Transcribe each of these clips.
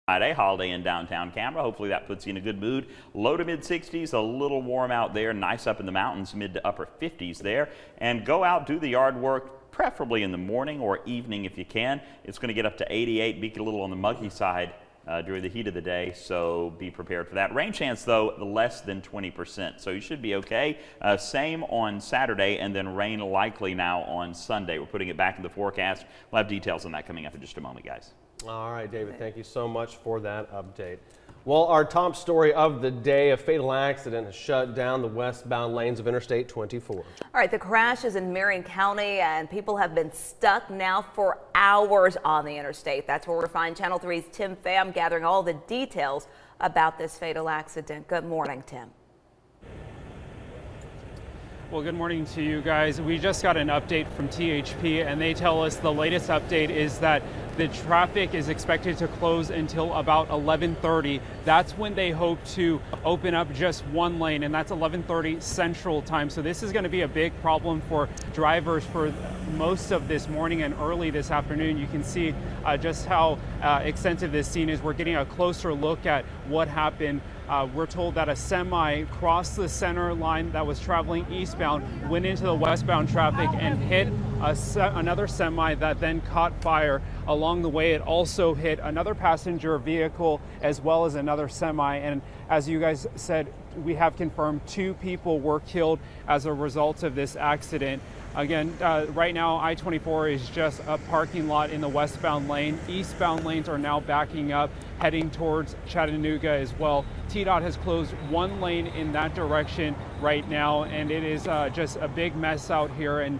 Friday, holiday in downtown Canberra. Hopefully that puts you in a good mood. Low to mid 60s, a little warm out there, nice up in the mountains, mid to upper 50s there. And go out, do the yard work, preferably in the morning or evening if you can. It's going to get up to 88, be a little on the muggy side during the heat of the day, so be prepared for that. Rain chance, though, less than 20%, so you should be okay. Same on Saturday, and then rain likely now on Sunday. We're putting it back in the forecast. We'll have details on that coming up in just a moment, guys. All right, David, thank you so much for that update. Well, our top story of the day, a fatal accident has shut down the westbound lanes of Interstate 24. All right, the crash is in Marion County, and people have been stuck now for hours on the interstate. That's where we'll find Channel 3's Tim Pham gathering all the details about this fatal accident. Good morning, Tim. Well, good morning to you guys. We just got an update from THP, and they tell us the latest update is that the traffic is expected to close until about 11:30. That's when they hope to open up just one lane, and that's 11:30 Central Time. So this is going to be a big problem for drivers for most of this morning and early this afternoon. You can see just how extensive this scene is. We're getting a closer look at what happened. We're told that a semi crossed the center line that was traveling eastbound, went into the westbound traffic and hit another semi that then caught fire. Along the way, it also hit another passenger vehicle as well as another semi. And as you guys said, we have confirmed 2 people were killed as a result of this accident. Again, right now, I-24 is just a parking lot in the westbound lane. Eastbound lanes are now backing up, heading towards Chattanooga as well. TDOT has closed one lane in that direction right now, and it is just a big mess out here. And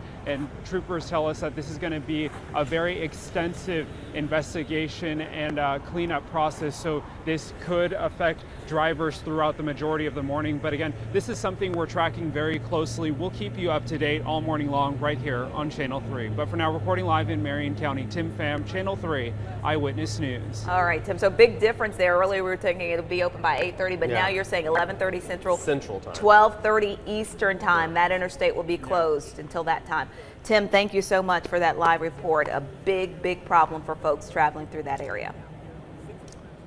troopers tell us that this is going to be a very extensive investigation and cleanup process. So this could affect drivers throughout the majority of the morning. But again, this is something we're tracking very closely. We'll keep you up to date all morning long right here on Channel 3. But for now, reporting live in Marion County, Tim Pham, Channel 3 Eyewitness News. All right, Tim. So big difference there. Earlier we were thinking it'll be open by 8:30, but now you're saying 11:30 Central Time, 12:30 Eastern Time. That interstate will be closed until that time. Tim, thank you so much for that live report. A big problem for folks traveling through that area.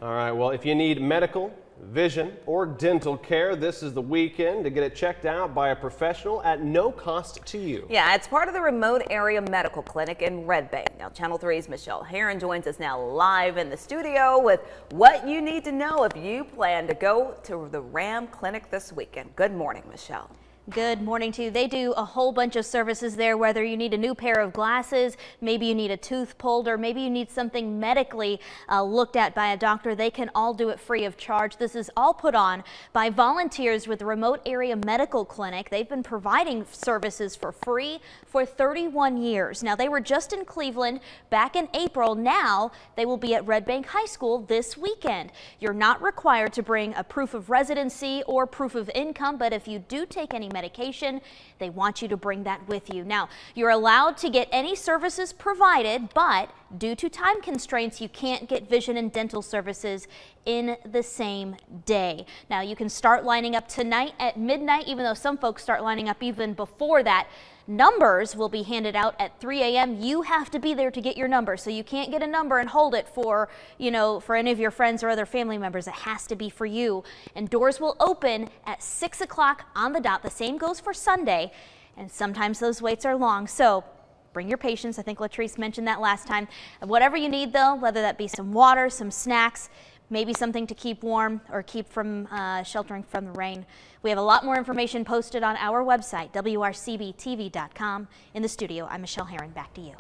All right, well, if you need medical, vision, or dental care, this is the weekend to get it checked out by a professional at no cost to you. Yeah, it's part of the remote area medical clinic in Red Bank. Now, Channel 3's Michelle Herron joins us now live in the studio with what you need to know if you plan to go to the RAM Clinic this weekend. Good morning, Michelle. Good morning to you. They do a whole bunch of services there, whether you need a new pair of glasses, maybe you need a tooth pulled, or maybe you need something medically looked at by a doctor. They can all do it free of charge. This is all put on by volunteers with the Remote Area Medical Clinic. They've been providing services for free for 31 years. Now, they were just in Cleveland back in April. Now they will be at Red Bank High School this weekend. You're not required to bring a proof of residency or proof of income, but if you do take any medication, they want you to bring that with you. Now, you're allowed to get any services provided, but due to time constraints, you can't get vision and dental services in the same day. Now, you can start lining up tonight at midnight, even though some folks start lining up even before that. Numbers will be handed out at 3 a.m. You have to be there to get your number, so you can't get a number and hold it for, for any of your friends or other family members. It has to be for you. And doors will open at 6 o'clock on the dot. The same goes for Sunday, and sometimes those waits are long. So bring your patience. I think Latrice mentioned that last time. Whatever you need, though, whether that be some water, some snacks, maybe something to keep warm or keep from sheltering from the rain. We have a lot more information posted on our website, WRCBTV.com. In the studio, I'm Michelle Herron. Back to you.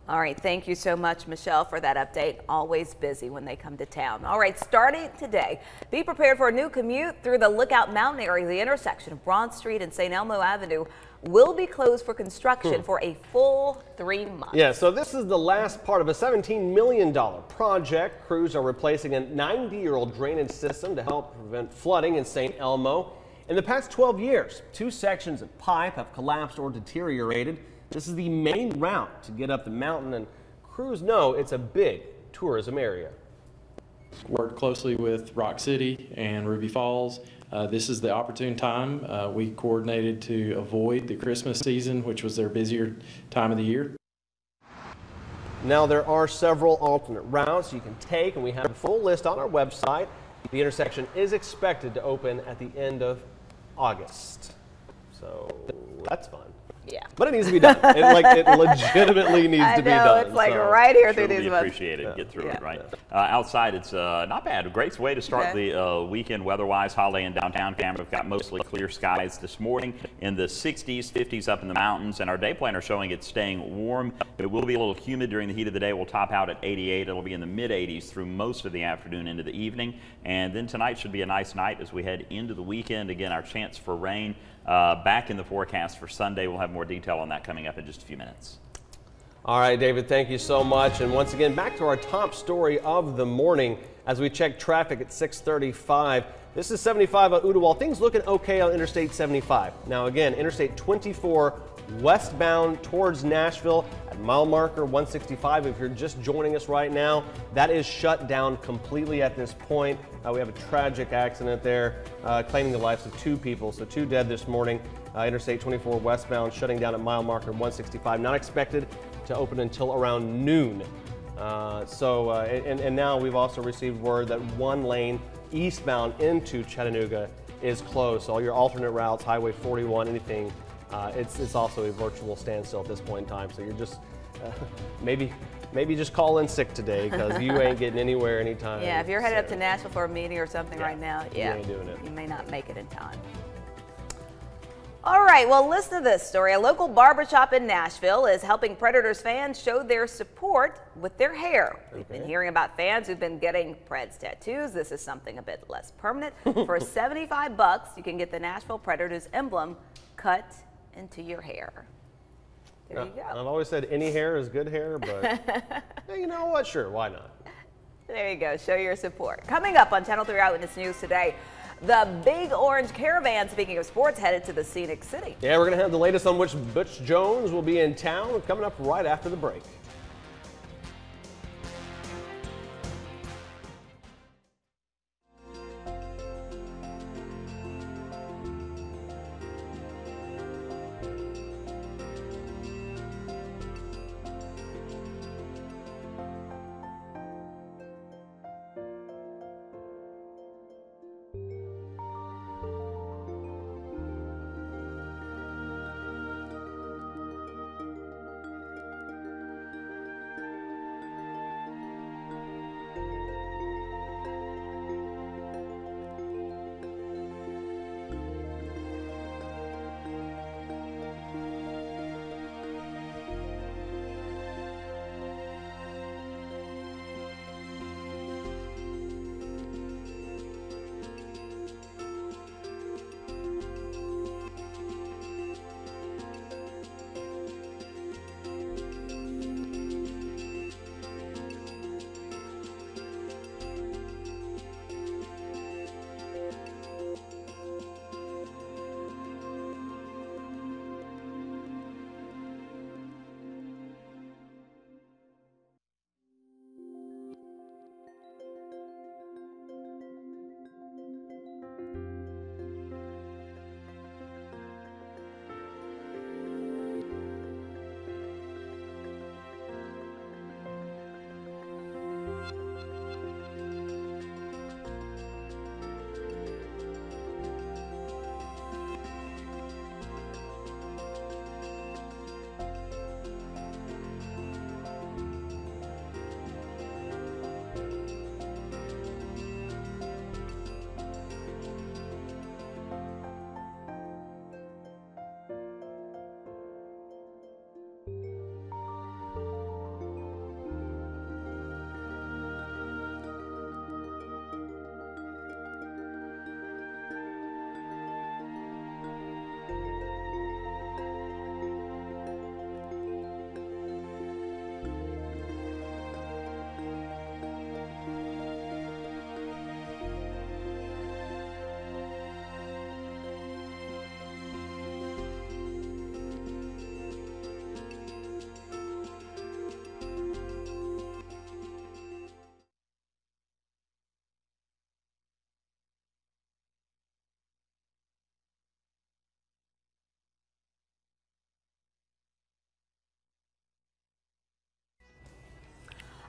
All right, thank you so much, Michelle, for that update. Always busy when they come to town. All right, starting today, be prepared for a new commute through the Lookout Mountain area. The intersection of Broad Street and St. Elmo Avenue will be closed for construction for a full 3 months. Yeah, so this is the last part of a $17 million project. Crews are replacing a 90-year-old drainage system to help prevent flooding in St. Elmo. In the past 12 years, 2 sections of pipe have collapsed or deteriorated. This is the main route to get up the mountain, and crews know it's a big tourism area. Worked closely with Rock City and Ruby Falls. This is the opportune time. We coordinated to avoid the Christmas season, which was their busier time of the year. Now, there are several alternate routes you can take, and we have a full list on our website. The intersection is expected to open at the end of August. So that's fun. Yeah. But it needs to be done. It legitimately needs to be done. It's like right here through Sure these be months. appreciated. Get through it, right? Outside, it's not bad. A great way to start the weekend weather-wise. Holiday in downtown Canberra. We've got mostly clear skies this morning in the 60s, 50s up in the mountains, and our day planner showing it's staying warm. It will be a little humid during the heat of the day. We'll top out at 88. It'll be in the mid-80s through most of the afternoon into the evening, and then tonight should be a nice night as we head into the weekend. Again, our chance for rain back in the forecast for Sunday. We'll have more detail on that coming up in just a few minutes. All right, David, thank you so much. And once again, back to our top story of the morning as we check traffic at 6:35. This is 75 on Ooltewah. Things looking okay on Interstate 75. Now again, Interstate 24 westbound towards Nashville at mile marker 165. If you're just joining us right now, that is shut down completely at this point. We have a tragic accident there, claiming the lives of 2 people. So 2 dead this morning. Interstate 24 westbound shutting down at mile marker 165. Not expected to open until around noon. And now we've also received word that 1 lane eastbound into Chattanooga is closed. So all your alternate routes, Highway 41, anything, it's also a virtual standstill at this point in time. So you're just maybe just call in sick today because you ain't getting anywhere anytime. Yeah, if you're headed up to Nashville for a meeting or something right now, you ain't doing it. You may not make it in time. All right, well, listen to this story. A local barbershop in Nashville is helping Predators fans show their support with their hair. We've been hearing about fans who've been getting Preds tattoos. This is something a bit less permanent. For $75, you can get the Nashville Predators emblem cut into your hair. There you go. I've always said any hair is good hair, but hey, you know what? Sure, why not? There you go. Show your support. Coming up on Channel 3 Eyewitness News today, the Big Orange Caravan, speaking of sports, headed to the Scenic City. Yeah, we're going to have the latest on which Butch Jones will be in town coming up right after the break.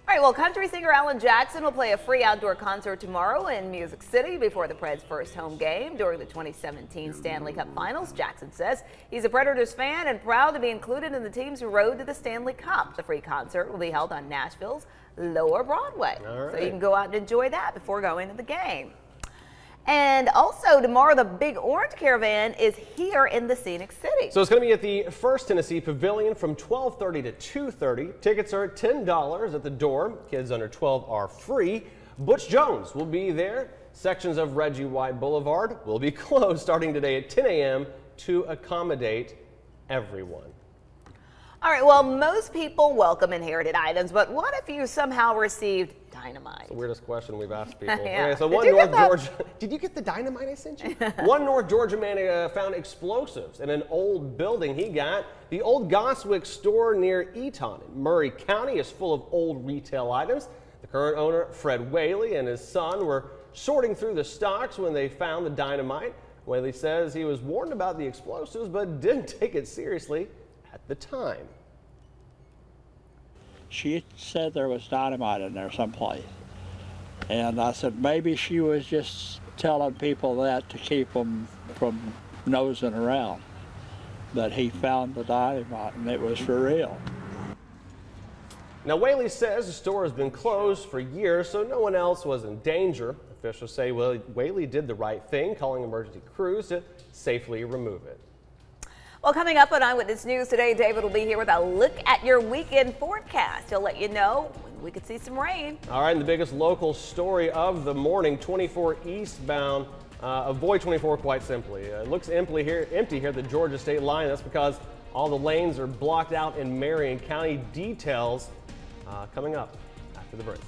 All right, well, country singer Alan Jackson will play a free outdoor concert tomorrow in Music City before the Preds' first home game during the 2017 Stanley Cup Finals. Jackson says he's a Predators fan and proud to be included in the team's road to the Stanley Cup. The free concert will be held on Nashville's Lower Broadway. All right. So you can go out and enjoy that before going to the game. And also tomorrow, the Big Orange Caravan is here in the Scenic City. So it's going to be at the First Tennessee Pavilion from 12:30 to 2:30. Tickets are $10 at the door. Kids under 12 are free. Butch Jones will be there. Sections of Reggie White Boulevard will be closed starting today at 10 a.m. to accommodate everyone. All right, well, most people welcome inherited items, but what if you somehow received dynamite? It's the weirdest question we've asked people. Yeah. Okay, so one North Georgia. Did you get the dynamite I sent you? One North Georgia man found explosives in an old building he got. The old Goswick store near Eaton in Murray County is full of old retail items. The current owner, Fred Whaley, and his son were sorting through the stocks when they found the dynamite. Whaley says he was warned about the explosives but didn't take it seriously at the time. She said there was dynamite in there someplace. And I said maybe she was just telling people that to keep them from nosing around. But he found the dynamite and it was for real. Now, Whaley says the store has been closed for years, so no one else was in danger. Officials say Whaley did the right thing, calling emergency crews to safely remove it. Well, coming up on Eyewitness News today, David will be here with a look at your weekend forecast. He'll let you know when we could see some rain. All right, and the biggest local story of the morning, 24 eastbound. Avoid 24 quite simply. It looks empty here at the Georgia state line. That's because all the lanes are blocked out in Marion County. Details coming up after the break.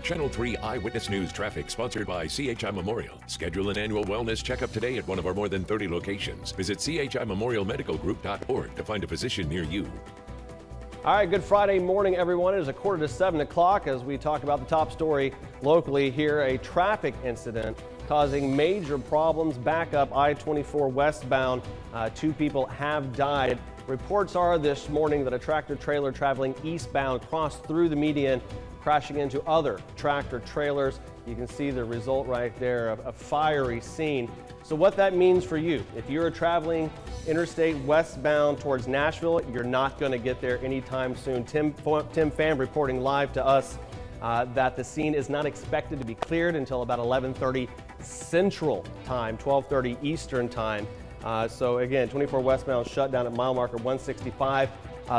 Channel 3 Eyewitness News traffic sponsored by CHI Memorial. Schedule an annual wellness checkup today at one of our more than 30 locations. Visit chimemorialmedicalgroup.org to find a physician near you. All right, good Friday morning, everyone. It is 6:45 as we talk about the top story locally here. A traffic incident causing major problems back up I-24 westbound. 2 people have died. Reports are this morning that a tractor trailer traveling eastbound crossed through the median, crashing into other tractor trailers. You can see the result right there of a fiery scene. So what that means for you, if you're traveling interstate westbound towards Nashville, you're not going to get there anytime soon. Tim Pham reporting live to us that the scene is not expected to be cleared until about 11:30 Central Time, 12:30 Eastern Time. So again, 24 westbound shut down at mile marker 165.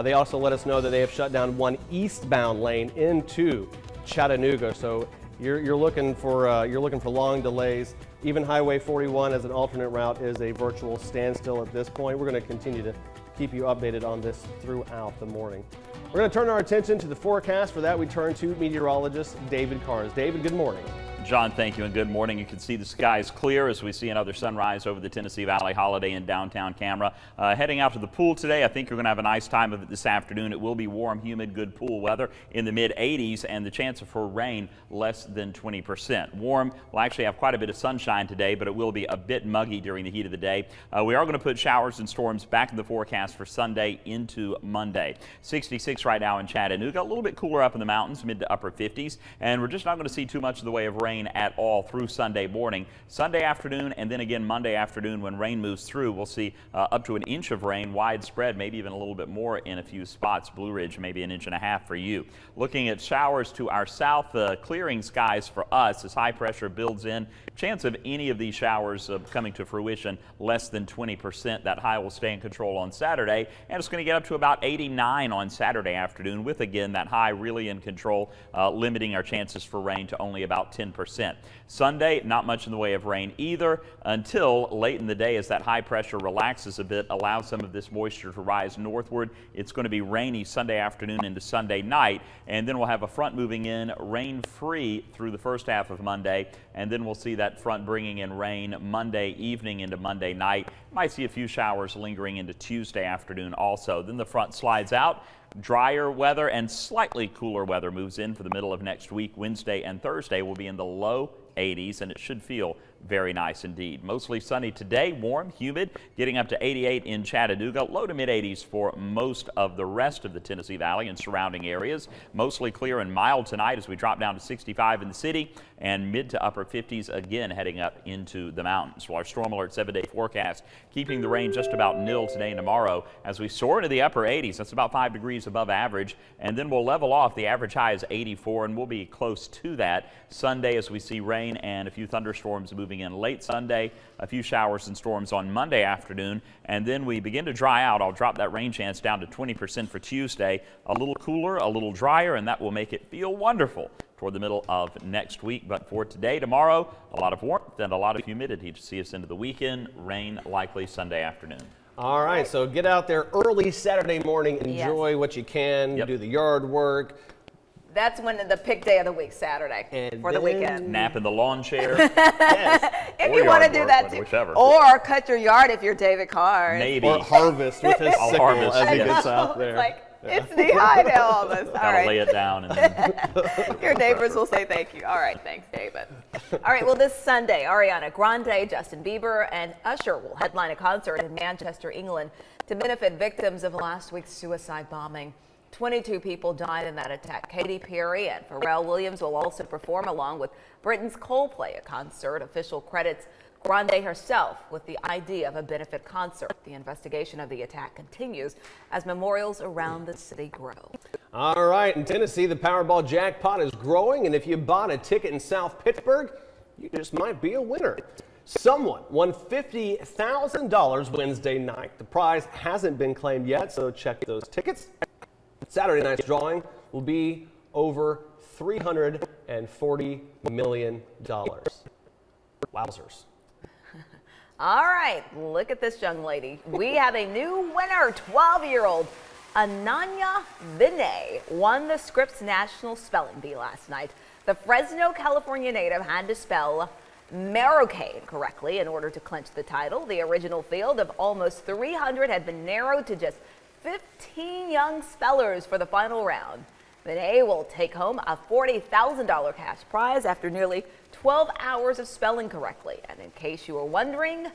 They also let us know that they have shut down one eastbound lane into Chattanooga. So you're looking for long delays. Even Highway 41 as an alternate route is a virtual standstill at this point. We're going to continue to keep you updated on this throughout the morning. We're going to turn our attention to the forecast. For that, we turn to meteorologist David Carnes. David, good morning. John, thank you and good morning. You can see the skies clear as we see another sunrise over the Tennessee Valley Holiday in downtown Camera. Heading out to the pool today, I think you're going to have a nice time of it this afternoon. It will be warm, humid, good pool weather in the mid-80s and the chance for rain less than 20%. Warm, we'll actually have quite a bit of sunshine today, but it will be a bit muggy during the heat of the day. We are going to put showers and storms back in the forecast for Sunday into Monday. 66 right now in Chattanooga, a little bit cooler up in the mountains, mid to upper 50s, and we're just not going to see too much in the way of rain at all through Sunday morning. Sunday afternoon and then again Monday afternoon when rain moves through, we'll see up to an inch of rain widespread, maybe even a little bit more in a few spots. Blue Ridge, maybe an inch and a half for you. Looking at showers to our south, clearing skies for us as high pressure builds in. Chance of any of these showers coming to fruition less than 20%. That high will stay in control on Saturday, and it's going to get up to about 89 on Saturday afternoon with again that high really in control, limiting our chances for rain to only about 10%. Sunday, not much in the way of rain either until late in the day as that high pressure relaxes a bit, allows some of this moisture to rise northward. It's going to be rainy Sunday afternoon into Sunday night, and then we'll have a front moving in, rain-free through the first half of Monday, and then we'll see that front bringing in rain Monday evening into Monday night. Might see a few showers lingering into Tuesday afternoon also. Then the front slides out. Drier weather and slightly cooler weather moves in for the middle of next week. Wednesday and Thursday will be in the low 80s, and it should feel very nice indeed. Mostly sunny today, warm, humid, getting up to 88 in Chattanooga, low to mid 80s for most of the rest of the Tennessee Valley and surrounding areas. Mostly clear and mild tonight as we drop down to 65 in the city and mid to upper 50s again heading up into the mountains. Well, our storm alert 7-day forecast keeping the rain just about nil today and tomorrow as we soar into the upper 80s. That's about 5 degrees above average, and then we'll level off. The average high is 84, and we'll be close to that Sunday as we see rain and a few thunderstorms moving in late Sunday, a few showers and storms on Monday afternoon, and then we begin to dry out. I'll drop that rain chance down to 20% for Tuesday. A little cooler, a little drier, and that will make it feel wonderful toward the middle of next week. But for today, tomorrow, a lot of warmth and a lot of humidity to see us into the weekend. Rain likely Sunday afternoon. All right, so get out there early Saturday morning, enjoy what you can, do the yard work. That's when the pick day of the week, Saturday, and for the weekend. Nap in the lawn chair. Yes. If you want to do that too. Whichever. Or cut your yard if you're David Carr. Maybe. Or harvest with his sickle as he gets out there. It's like, it's knee high now almost. All Gotta right. lay it down. And then Your neighbors will say thank you. All right, thanks, David. All right, well, this Sunday, Ariana Grande, Justin Bieber, and Usher will headline a concert in Manchester, England to benefit victims of last week's suicide bombing. 22 people died in that attack. Katy Perry and Pharrell Williams will also perform along with Britain's Coldplay, a concert. Official credits Grande herself with the idea of a benefit concert. The investigation of the attack continues as memorials around the city grow. All right, in Tennessee, the Powerball jackpot is growing, and if you bought a ticket in South Pittsburgh, you just might be a winner. Someone won $50,000 Wednesday night. The prize hasn't been claimed yet, so check those tickets. Saturday night's drawing will be over $340 million. Wowzers. All right, look at this young lady. We have a new winner. 12-year-old Ananya Vinay won the Scripps National Spelling Bee last night. The Fresno, California native had to spell Marocane correctly in order to clinch the title. The original field of almost 300 had been narrowed to just 15 young spellers for the final round. They will take home a $40,000 cash prize after nearly 12 hours of spelling correctly. And in case you were wondering,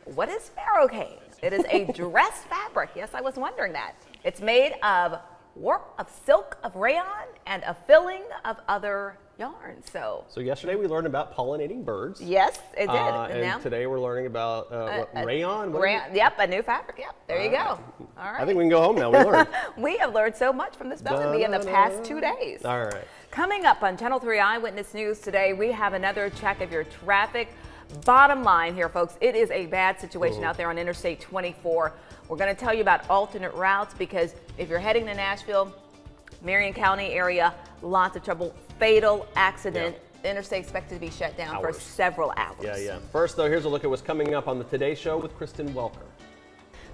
what is sparrow cane? It is a dress fabric. Yes, I was wondering that. It's made of warp of silk of rayon and a filling of other yarns. So yesterday we learned about pollinating birds. Yes, it did. And today we're learning about rayon. Yep, a new fabric. Yep, there you go. All right. I think we can go home now. We learned. We have learned so much from the spelling bee in the past 2 days. All right. Coming up on Channel 3 Eyewitness News today, we have another check of your traffic. Bottom line here, folks, it is a bad situation out there on Interstate 24. We're going to tell you about alternate routes because if you're heading to Nashville, Marion County area, lots of trouble. Fatal accident. The interstate expected to be shut down for several hours. Yeah. First, though, here's a look at what's coming up on the Today Show with Kristen Welker.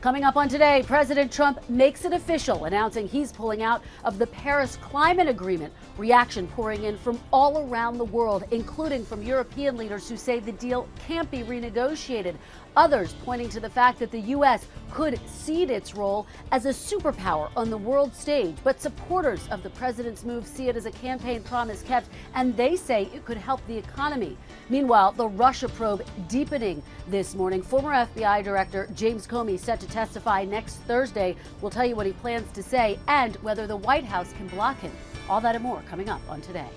Coming up on Today, President Trump makes it official, announcing he's pulling out of the Paris Climate Agreement. Reaction pouring in from all around the world, including from European leaders who say the deal can't be renegotiated. Others pointing to the fact that the U.S. could cede its role as a superpower on the world stage. But supporters of the president's move see it as a campaign promise kept, and they say it could help the economy. Meanwhile, the Russia probe deepening this morning. Former FBI Director James Comey set to testify next Thursday. We'll tell you what he plans to say and whether the White House can block him. All that and more coming up on Today.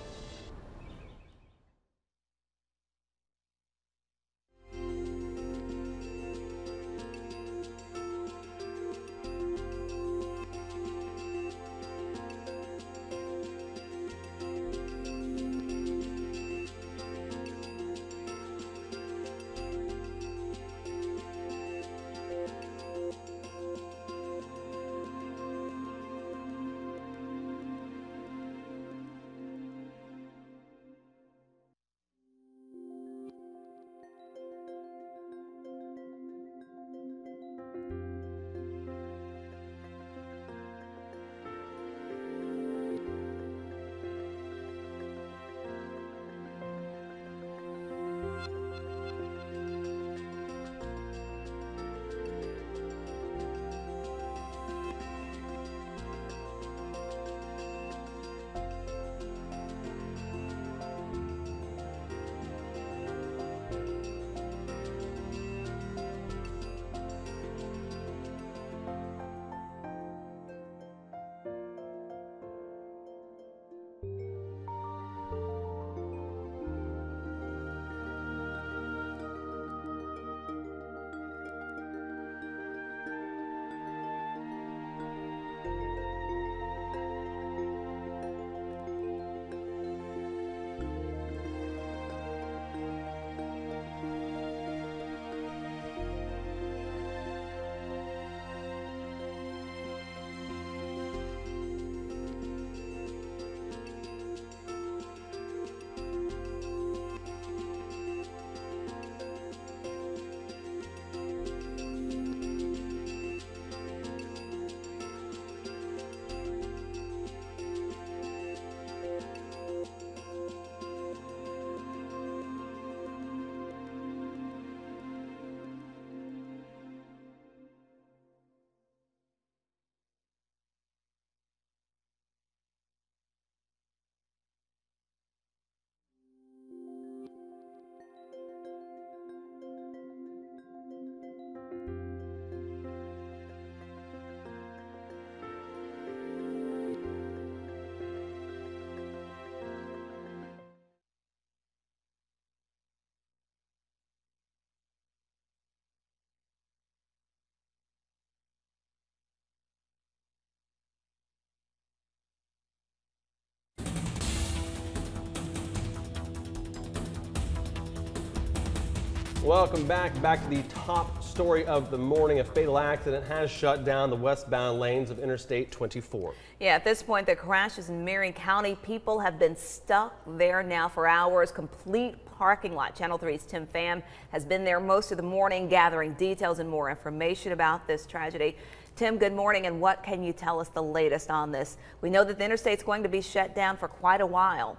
Welcome back to the top story of the morning. A fatal accident has shut down the westbound lanes of Interstate 24. Yeah, at this point, the crashes in Marion County, people have been stuck there now for hours. Complete parking lot. Channel 3's Tim Pham has been there most of the morning gathering details and more information about this tragedy. Tim, good morning, and what can you tell us the latest on this? We know that the interstate's going to be shut down for quite a while.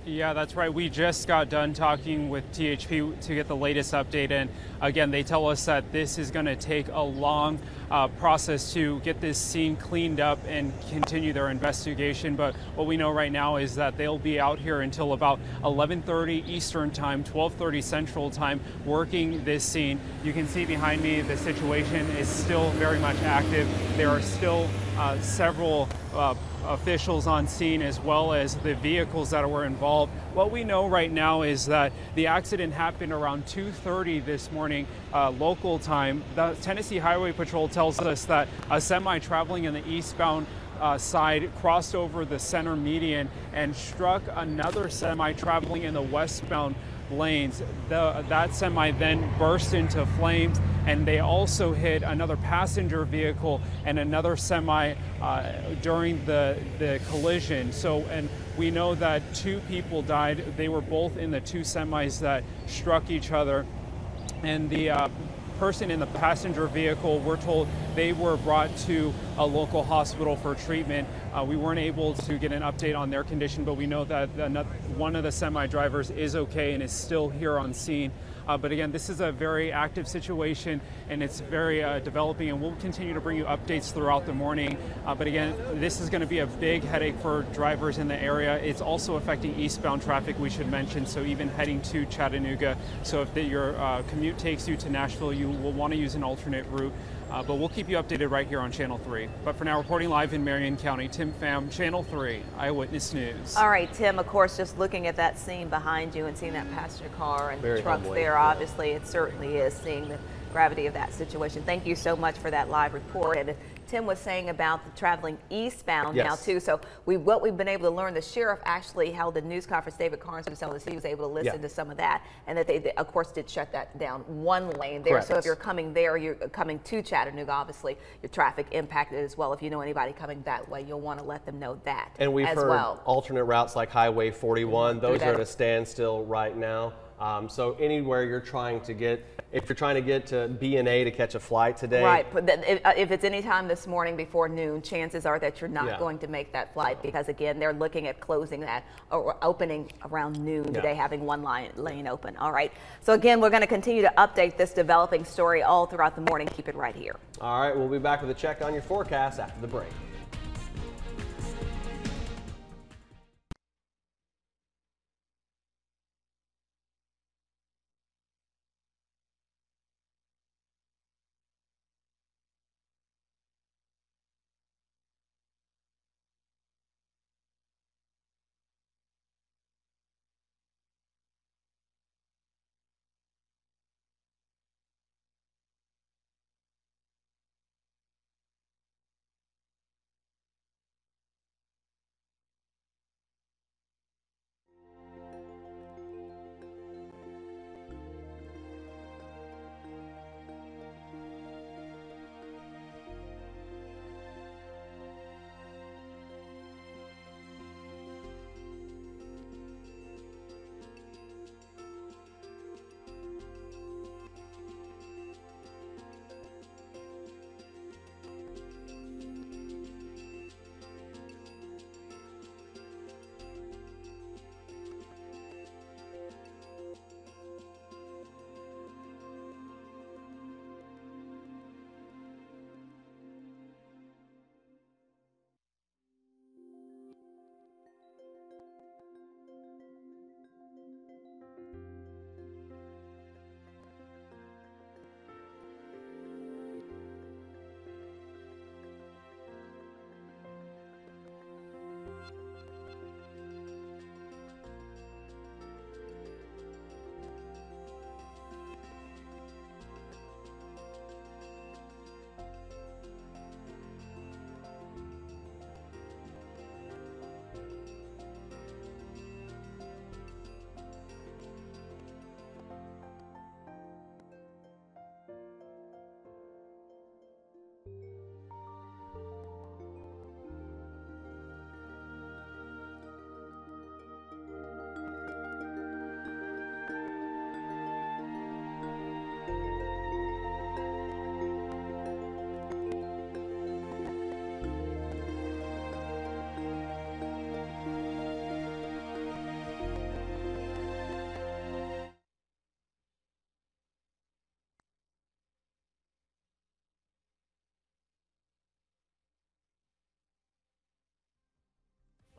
Yeah, that's right. We just got done talking with THP to get the latest update. And again, they tell us that this is going to take a long process to get this scene cleaned up and continue their investigation. But what we know right now is that they'll be out here until about 11:30 Eastern time, 12:30 Central time, working this scene. You can see behind me the situation is still very much active. There are still several officials on scene, as well as the vehicles that were involved. What we know right now is that the accident happened around 2:30 this morning local time. The Tennessee Highway Patrol tells us that a semi traveling in the eastbound side crossed over the center median and struck another semi traveling in the westbound lanes. That semi then burst into flames, and they also hit another passenger vehicle and another semi during the collision. And we know that 2 people died. They were both in the 2 semis that struck each other. And the person in the passenger vehicle, we're told they were brought to a local hospital for treatment. We weren't able to get an update on their condition, but we know that one of the semi drivers is okay and is still here on scene. But again, this is a very active situation, and it's very developing, and we'll continue to bring you updates throughout the morning. But again, this is going to be a big headache for drivers in the area. It's also affecting eastbound traffic, we should mention, so even heading to Chattanooga. So if your commute takes you to Nashville, you will want to use an alternate route. But we'll keep you updated right here on Channel 3. But for now, reporting live in Marion County, Tim Pham, Channel 3, Eyewitness News. All right, Tim, of course, just looking at that scene behind you and seeing that passenger car and the trucks there, obviously, it certainly is seeing the gravity of that situation. Thank you so much for that live report. And Tim was saying about the traveling eastbound now too. So what we've been able to learn, the sheriff actually held a news conference. David Carnes was telling us he was able to listen to some of that, and that they of course did shut that down one lane there. Correct. So if you're coming there, you're coming to Chattanooga, obviously your traffic impacted as well. If you know anybody coming that way, you'll want to let them know that. And we've heard alternate routes like Highway 41; those are at a standstill right now. So anywhere you're trying to get, if you're trying to get to B&A to catch a flight today. Right, but if it's any time this morning before noon, chances are that you're not going to make that flight, because again, they're looking at closing that or opening around noon today, having one lane open. All right, so again, we're going to continue to update this developing story all throughout the morning. Keep it right here. All right, we'll be back with a check on your forecast after the break.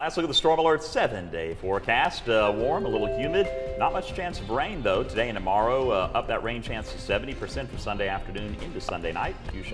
Let's look at the Storm Alert 7-day forecast. Warm, a little humid. Not much chance of rain, though, today and tomorrow. Up that rain chance to 70% for Sunday afternoon into Sunday night. A few showers